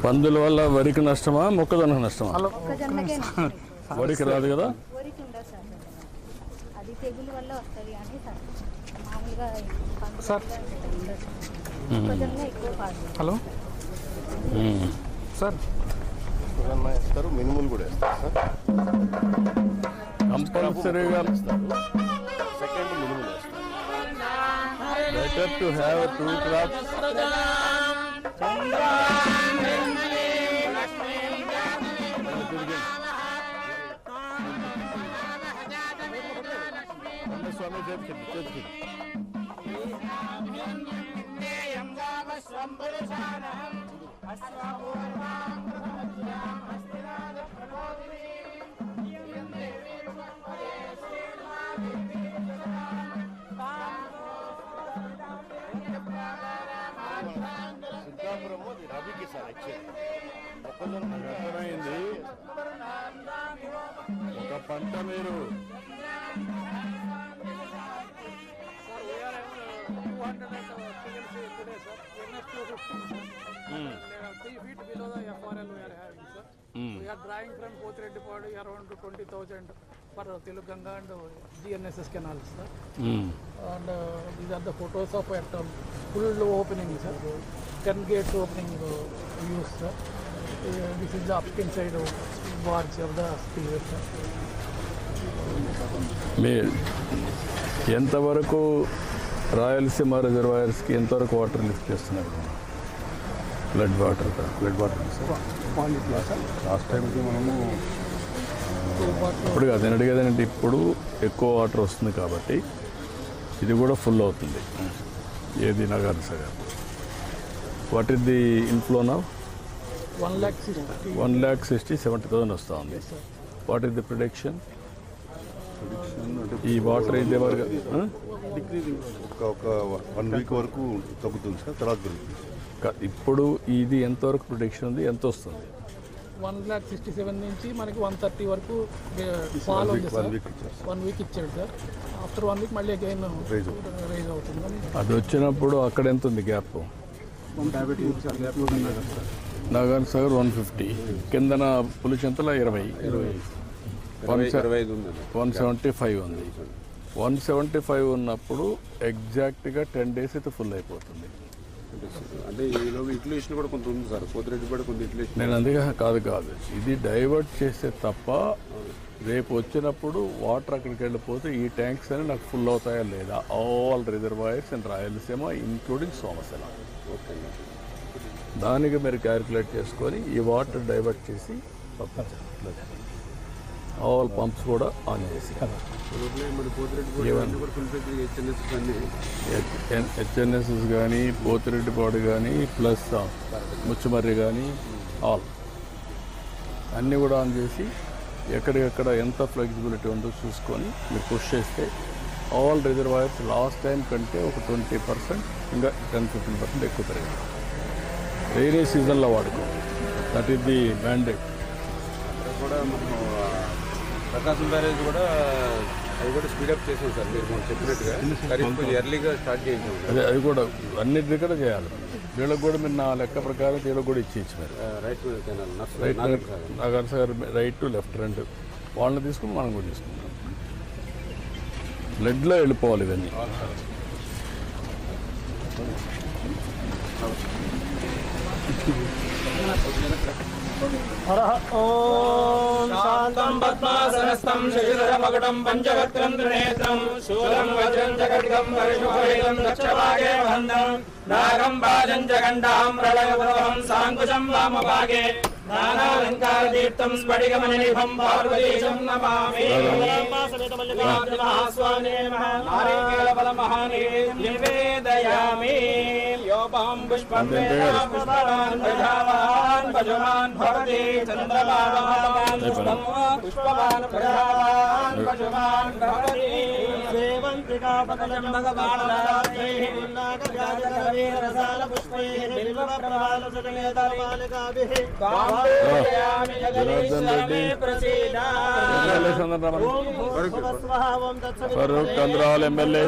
పందుల వల్ల వరికి నష్టమా మొక్కజొన్న నష్టమా? వరికి రాదు కదా. అది తెగుల వల్ల వస్తుంది కానీ మామూలుగా సార్ హలో సార్ వేస్తారు, మినుములు కూడా వేస్తారు సార్. కంపల్సరీగా సెకండ్ మినుములు వేస్తారు. Better to have 2 crops. స్వామి చేతికి సిద్ధాపురము అది రబీకి సార్ యాక్చువల్లీ మొక్కజొన్న అర్థమైంది. ఒక పంట మీరు We are drawing from Pothireddipadu around 20,000 for Teluganga and GNSS canals, sir. And these are the photos of at full opening, sir. 10 gates opening use, sir. This is the upstream side of barge of the spillway, sir. మీ ఎంతవరకు రాయలసీమ రిజర్వాయర్స్కి ఎంతవరకు water lift చేస్తున్నారు? Flood water last టైంకి మనము ఇప్పుడు కాదు, నేను అడిగేదంటే ఇప్పుడు ఎక్కువ వాటర్ వస్తుంది కాబట్టి ఇది కూడా ఫుల్ అవుతుంది. ఏది Nagarjuna Sagar what is the inflow now? 1,60,70,000 వస్తూ ఉంది. What is the prediction? ఈ వాటర్ అయితే ఒక 1 వీక్ వరకు తగ్గుతుంది సార్, తర్వాత పెరుగుతుంది. ఇప్పుడు ఇది ఎంతవరకు ప్రొడిక్షన్ ఉంది, ఎంత వస్తుంది? 1,67,000 నుంచి మనకి 130 వరకు ఫాల్ ఉంది సార్. 1 వీక్ ఇచ్చాడు సార్. ఆఫ్టర్ 1 వీక్ మళ్ళీ అగైన్ రైజ్ అవుతుంది. అది వచ్చినప్పుడు అక్కడ ఎంత ఉంది గ్యాప్? నాగార్జున సాగర్ 150, కిందన పులిచింతల 175 ఉంది. 175 ఉన్నప్పుడు ఎగ్జాక్ట్గా 10 days అయితే ఫుల్ అయిపోతుంది. అంటే ఈలోగా ఇట్లేషన్ కూడా కొంత ఉంది సార్, పోతిరెడ్డిపేట కొంత ఇట్లేషన్. నేను అందుకే కాదు ఇది డైవర్ట్ చేస్తే తప్ప రేపు వచ్చినప్పుడు వాటర్ అక్కడికి వెళ్ళిపోతే ఈ ట్యాంక్స్ అని నాకు ఫుల్ అవుతాయా లేదా? All reservoirs and Rayalaseema including Somasila. దానికి మీరు క్యాలిక్యులేట్ చేసుకొని ఈ వాటర్ డైవర్ట్ చేసి పంపించాలి. ఆల్ పంప్స్ కూడా ఆన్ చేసి హెచ్ఎన్ఎస్ఎస్ కానీ పోతిరెడ్డిపాడు కానీ ప్లస్ ముచ్చుమర్రి కానీ ఆల్ అన్నీ కూడా ఆన్ చేసి ఎక్కడికెక్కడ ఎంత ఫ్లెక్సిబిలిటీ ఉందో చూసుకొని మీరు పుష్ చేస్తే ఆల్ రిజర్వాయర్స్ లాస్ట్ టైం కంటే ఒక 20% ఇంకా 10-15% ఎక్కువ పెరిగింది. వేరే సీజన్లో వాడుకో, దట్ ఈస్ ది మ్యాండేట్. కూడా మనం ప్రకాశం బ్యారేజ్ కూడా అది కూడా స్పీడప్ చేసాం సార్, మీరు మనం చెప్పినట్టుగా కొంచెం ఎర్లీగా స్టార్ట్ చేసాం. అదే అది కూడా అన్నిటి దగ్గర చేయాలి. వీళ్ళకి కూడా మీరు నా లెక్క ప్రకారం వీళ్ళకి కూడా ఇచ్చేసి మీరు right canal Nagarjuna Sagar right to left 2 వాళ్ళని తీసుకుని మనం కూడా తీసుకుంటాం. బ్లడ్లో వెళ్ళిపోవాలి ఇవన్నీ. శాంతం పద్మాసనస్థం శశిధరమకుటం పంచవక్త్రం త్రినేత్రం శూలం వజ్రం చ ఖడ్గం పరిశుభేదం దక్షభాగే వహంతం నాగం బాజం చ గండాం ప్రళయప్రభం సాంకుశం వామభాగే నానాలంకారదీప్తం స్ఫటికమణినిభం పార్వతీశం నమామి. నివేదయామి యోపం పుష్పం పుష్పవాన్ ప్రజావాన్ పశుమాన్ భవతి చంద్రమాన్ పుష్పవాన్ ప్రజావాన్ పశుమాన్ భవతి సేవంతికా పతలం భగవాన్ రసాల పుష్పైః బిల్వ ప్రవాల సకలేతమాలికాభిః ఫరూక్ కంద్రాల్ ఎమ్మెల్యే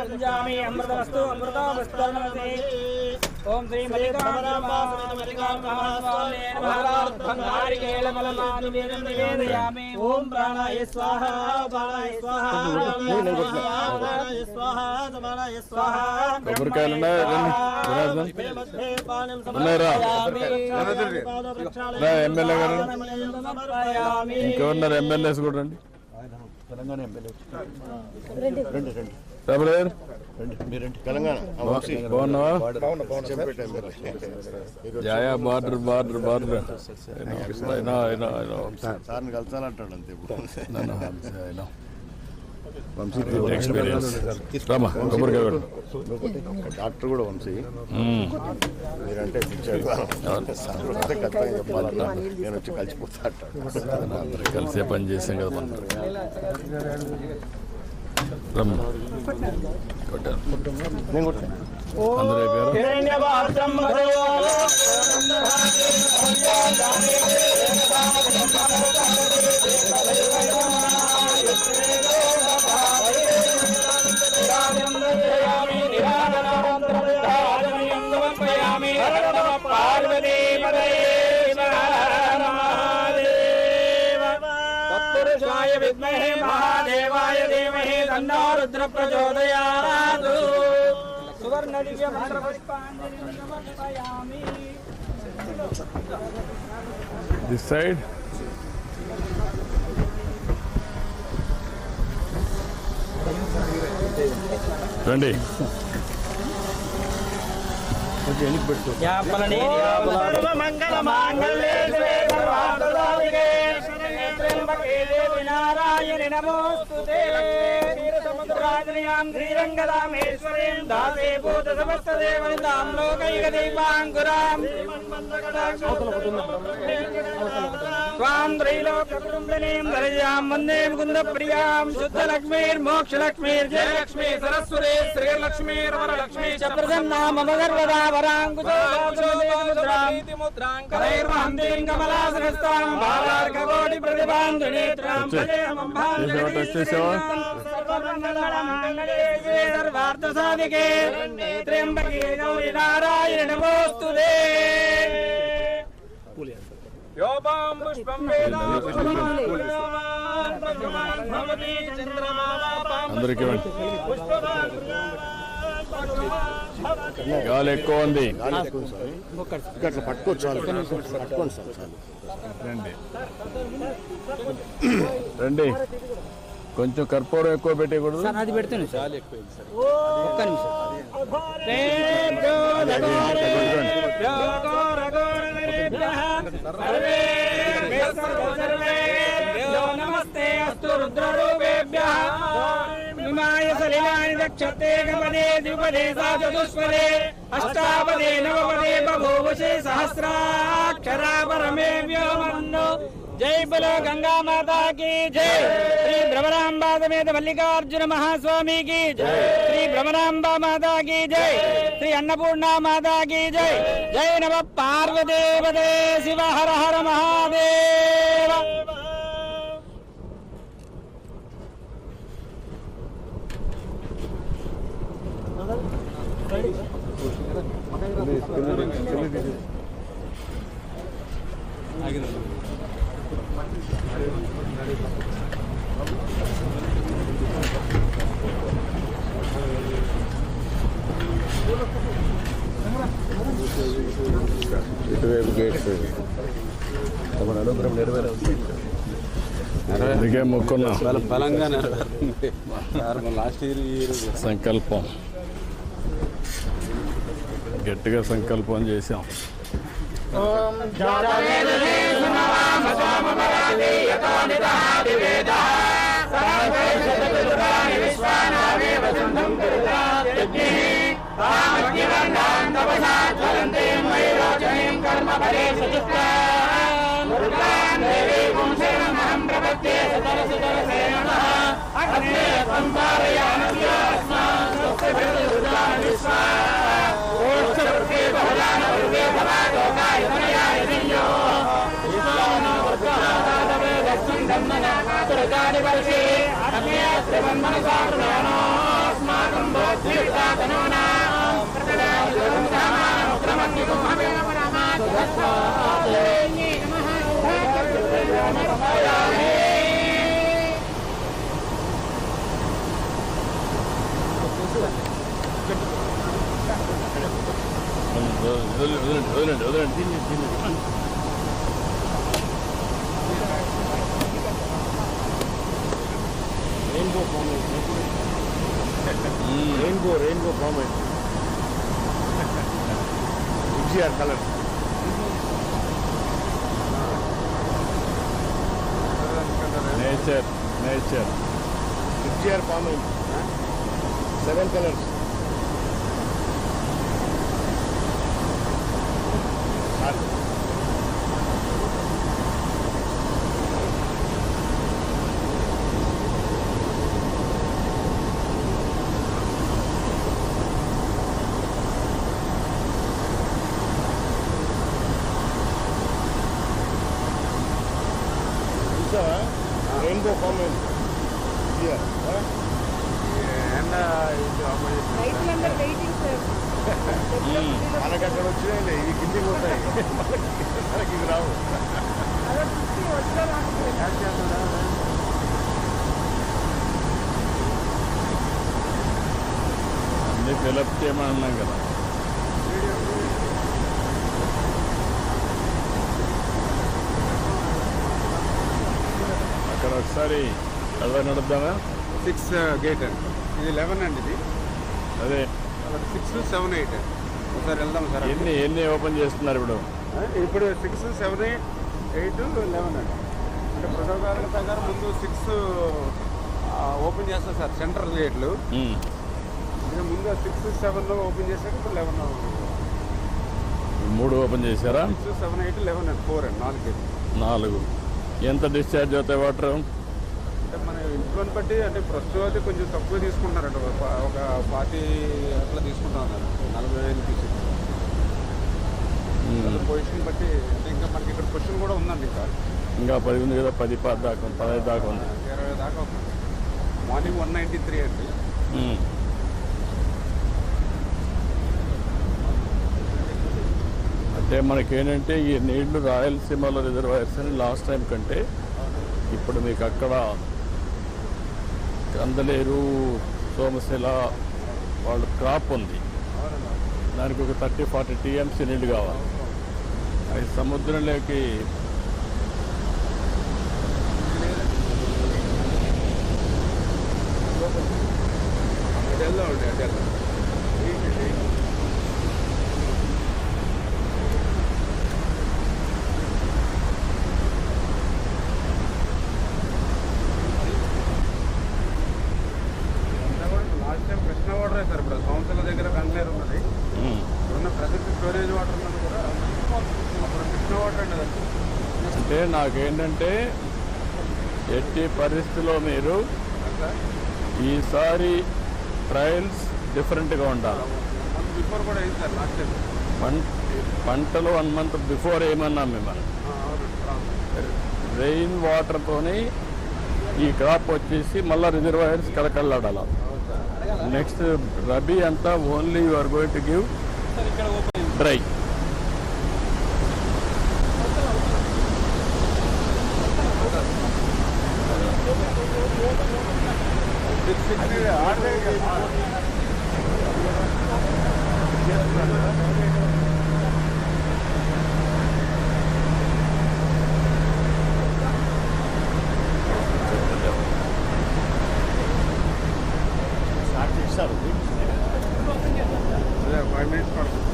సంజామి అమృతమస్తు అమృతమస్తనమతే ఓం శ్రీ మల్లికార్జున మహాస్వామి నమః నారికేళఫలమాని నివేదయామి ఓం ప్రాణాయ స్వాహ ప్రాణాయ స్వాహ ప్రాణాయ స్వాహ ప్రాణాయ స్వాహ కొబ్బరికాయలు ఉన్నాయరా ఎమ్మెల్యే గారు ఇంకెవరున్నారు ఎమ్మెల్యేస్ కూడా రండి తెలంగాణ ఎమ్మెల్యే బాగున్నావా జాయా బార్డర్ బార్డర్ బార్డర్ సార్ని కలిసాలంటాడు అంతే ఎక్స్పీరియన్స్ రామా కొబ్బరికాయ డాక్టర్ కూడా వంశీ మీరంటే పిచ్చాడు ఖచ్చితంగా చెప్పాలన్నా నేను వచ్చి కలిసిపోతా అంటాడు అందరూ కలిసే పని చేసాం కదా మనం రమ్మ కొట్టాను నేను కొట్టాను అందరూ అయిపోయారు तत्पुरुषाय विद्महे महादेवाय धीमहि तन्नो रुद्र प्रचोदयात् सुवर्ण दिव्य मंत्र पुष्पांजलिं समर्पयामि దిస్ సైడ్ రండి మంగళ మాంగళ్యే శివే సర్వార్థసాధికే శరణ్యే త్ర్యంబకే దేవి నారాయణి నమోస్తుతే క్షీరసముద్రాజనయాం శ్రీరంగదామేశ్వరీం దాసే భూత సమస్త దేవనితాం లోకైక దీపాంకురాం త్వాం త్రైలోక్యకుటుంబినీం ధరజాం వందే ముకుంద ప్రియాం శుద్ధలక్ష్మీర్మోక్షలక్ష్మీర్ జయలక్ష్మీ సరస్వతి శ్రీలక్ష్మీర్వరలక్ష్మీ చ ప్రసన్నా మమ సర్వదా వరాంకుశోభాంకరైర్మహంతీం కమలాసనస్తాం బాలార్కకోటి ప్రతిభాంధునేత్రాం సర్వార్థసాధికే త్ర్యంబకే గౌరీ నారాయణ నమోస్తుతే యోపాం పుష్పం వేద భవతి చంద్రమా అందరికీ గాలి ఎక్కువ ఉంది అట్లా పట్టుకోవచ్చు పట్టుకోండి సార్ రండి రండి కొంచెం కర్పూరం ఎక్కువ పెట్టకూడదు అది పెడుతుంది సార్ ఒక్క నిమిషం నమస్తే అస్తు రుద్రరూపేభ్యః విమాయ సలిలాని దక్షతే గమనే ద్విపదే చతుష్పదే అష్టాపదే నవపదే బభూవశే సహస్రాక్షరా పరమే వ్యోమన్ను జై బలో గంగా మాతా की जय श्री भ्रमरांबा समेत मल्लिकार्जुन महास्वामी की जय श्री भ्रमरांबा माता की जय श्री अन्नपूर्णा माता की जय जय नमः पार्वतीपते शिव हर हर महादेव ఇటువైపు గేట్స్ తమ అనుగ్రహం నెరవేరాలి అందుకే మొక్కున్నాం బలంగా లాస్ట్ ఇయర్ సంకల్పం గట్టిగా సంకల్పం చేశాం వదలండి. రెయిన్బో ఫామ్ అయింది. ఎన్టీఆర్ కలర్ నేచర్ ఎన్టీఆర్ ఫామ్ అయింది. 7 కలర్స్. చూసావా రెయిన్బో ఫామ్ అయింది. రైతులందరూ వెయిటింగ్ సార్. మనకి అక్కడ వచ్చినాయి ఇవి కిందికి పోతాయి, మనకి ఇది రావు. అదే చూసి వచ్చే అన్ని ఫిలప్ చేయమని అన్నాం కదా. అక్కడ ఒకసారి అలా నడుద్దామా? 6 గేట్ అండి, ఇది 11 అండి. ఇది అదే 6, 7, 8 ఒకసారి వెళ్దాం సార్. ఎన్ని ఓపెన్ చేస్తున్నారు ఇప్పుడు? ఇప్పుడు 6, 7, 8, 11 అండి. అంటే ప్రోటోకాల్ ప్రకారం ముందు 6 ఓపెన్ చేస్తారు సార్, సెంట్రల్ గేట్లు. ఇంకా ముందు 6, 7 ఓపెన్ చేశాక ఇప్పుడు 11. 3 ఓపెన్ చేశారా? 6, 7, 8, 11 అండి. 4 అండి, 4 గేట్లు. 4. ఎంత డిశ్చార్జ్ అవుతాయి వాటర్? అంటే మన ఇంట్లోని బట్టి, అంటే ప్రస్తుతం అయితే కొంచెం తక్కువ తీసుకుంటున్నారంట. ఒక 40 అట్లా తీసుకుంటా ఉన్నారు, 40,000 తీసి. పొజిషన్ బట్టి అంటే ఇంకా మనకి ఇక్కడ పొజిషన్ కూడా ఉందండి. ఇంకా 10 ఉంది కదా, 15 దాకా ఉంది. 20 దాకా ఉంది. మార్నింగ్ 193 అండి. అంటే మనకేంటంటే ఈ నీళ్లు రాయలసీమలో రిజర్వాయర్స్ అని లాస్ట్ టైం కంటే ఇప్పుడు మీకు అక్కడ కందలేరు, సోమశిల వాళ్ళు క్రాప్ ఉంది, దానికి ఒక 30-40 టీఎంసీ నీళ్ళు కావాలి. అవి సముద్రంలోకి అటెల్లో ఉండే అటెల్లో last time Krishna water sir. ఇప్పుడు సంవత్సరాల దగ్గర కందలేరు ఉన్నది. ఉన్న ప్రజెంట్ స్టోరేజ్ వాటర్ ఉన్నది కూడా అప్పుడు కృష్ణా వాటర్ అండి. అంటే నాకేంటంటే ఎట్టి పరిస్థితిలో మీరు ఈసారి ట్రయల్స్ డిఫరెంట్గా ఉండాలి. బిఫోర్ కూడా అయింది సార్ లాస్ట్ టైం. పంటలు 1 month బిఫోర్ ఏమన్నా మిమ్మల్ని రెయిన్ వాటర్తోని ఈ క్రాప్ వచ్చేసి మళ్ళీ రిజర్వాయర్స్ కలకల్లాడాలి. నెక్స్ట్ రబీ అంతా only you are going to give dry. ఇస్తారు 5 minutes పడుతుంది.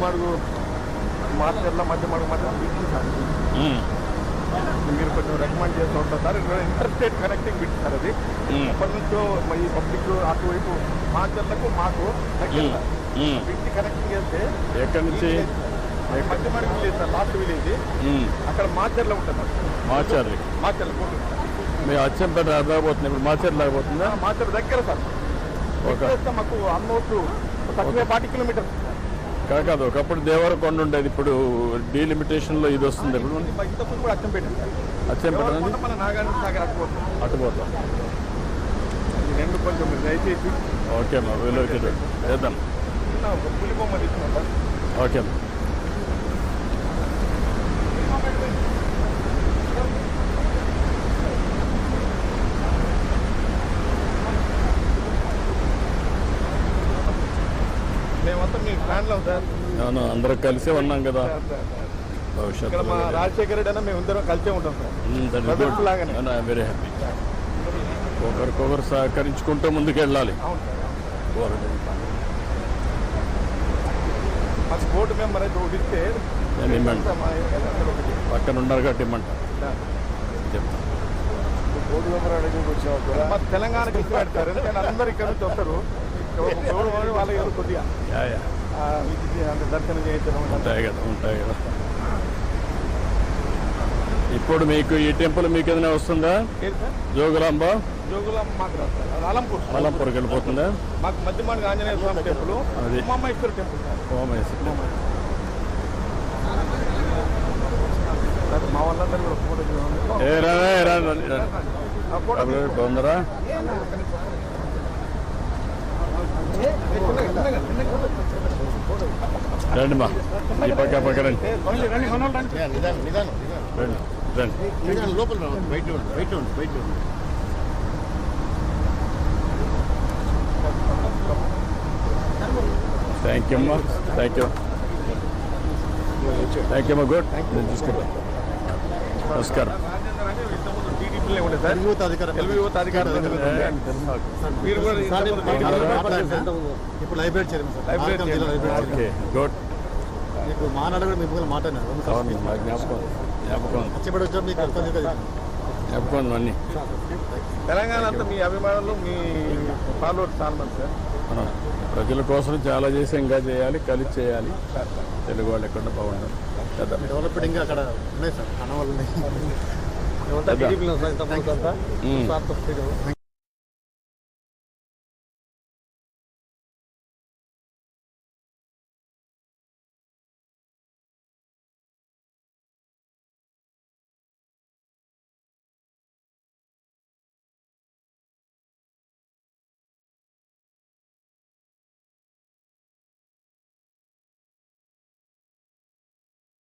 మడుగు మార్చర్ల మధ్య బిట్ సార్ మీరు కొంచెం రికమెండ్ చేస్తూ ఉంటారు sir. Inter state connecting bit sir అది. ఎప్పటి నుంచో ఈ పబ్లిక్ అటువైపు మార్చర్లకు మాకు దగ్గర బిట్ కనెక్టింగ్ చేస్తే ఎక్కడి నుంచి మధ్య మడుగు విలేజ్ సార్, లాస్ట్ విలేజ్ అక్కడ మార్చర్లో ఉంటుంది సార్. మార్చర్ల కోర్టు మీ అచ్చంపేట రాబోతుంది, ఇప్పుడు మాచేరు లాగబోతుందా? మార్చర్ దగ్గర సార్. మాకు ఆల్మోస్ట్ 40 కిలోమీటర్స్ కాదు, ఒకప్పుడు దేవరకొండ ఉండేది, ఇప్పుడు డీలిమిటేషన్లో ఇది వస్తుంది. ఇప్పుడు ఇంతకుముందు కూడా అచ్చంపేట అచ్చంపేట నుంచి మన నాగార్జున సాగర్ అట్టుపోతుంది. అటుపోతాం. ఈ రెండు కొంచెం మీరు దయచేసి ఓకే అమ్మా, వీలైతే చేద్దాం. పులిబొమ్మ తీసుకున్నాం సార్. ఓకే అమ్మా. మేమంతా మీ ప్లాన్లో సార్. అవును, అందరం కలిసే ఉన్నాం కదా ఇక్కడ మా భవిష్యత్తులో. రాజశేఖర రెడ్డి అయినా మేము ఇద్దరం కలిసే ఉంటాం సార్. Brothers లాగానే. I'm very happy. ఒకరికొకరు సహకరించుకుంటూ ముందుకెళ్ళాలి. అవును సార్. మాకు బోర్డు మెంబర్ అయితే ఒకటి ఇస్తే నేను ఇమ్మంటా, మా ఎమ్మెల్యేలు ఒకటి. పక్కన ఉన్నారు కాబట్టి ఇమ్మంటా. చెప్తా. బోర్డు మెంబర్ అడిగి వచ్చాము. మా తెలంగాణకి ఇచ్చి పెడతారు, ఎందుకంటే అందరు ఇక్కడ నుంచి వస్తారు. బోర్డు వాళ్ళ ఎవరు కొద్దిగా యా యా అంటే దర్శనం చేయించడం ఉంటాయి కదా. ఇప్పుడు మీకు ఈ టెంపుల్ మీకు ఏదైనా వస్తుందా? ఏంటి సార్? జోగులాంబ జోగులాంబ మాకు రాదు సార్. అది అలంపూర్. అలంపూర్కి వెళ్ళిపోతుందా? మాకు మధ్యమానికి ఆంజనేయ స్వామి టెంపుల్, అది. Umamaheshwara temple sir. సార్ మా వాళ్ళందరూ కూడా ఫోటో బాగుందరా? రండి మా ఈ పక్క రండి. రండి లోపల బయట థ్యాంక్ యూ అమ్మా. థ్యాంక్ యూ అమ్మా. గుడ్. నేను చూసుకుంటాను. నమస్కారం. టీడీపీలో ఉండే సార్. యూత్ అధికారులు మీరు కూడా ఇప్పుడు library chairman sir. Okay good. మీకు మానాడు కూడా మీకు మాట్లాడినారు. అవును, నాకు జ్ఞాపకం అచ్చబడి వచ్చారు మీకు జ్ఞాపకం అన్నీ. తెలంగాణ అంతా మీ అభిమానులు, మీ ఫాలోవర్స్ చాలా మంది సార్. మనం ప్రజల కోసం చాలా చేసి ఇంకా చేయాలి, కలిసి చేయాలి. తెలుగు వాళ్ళు ఎక్కడ బాగుండాలి. కదా డెవలప్మెంట్ ఇంకా అక్కడ ఉన్నాయి సార్. అన్న వాళ్ళు ఉన్నాయి. టీడీపీలో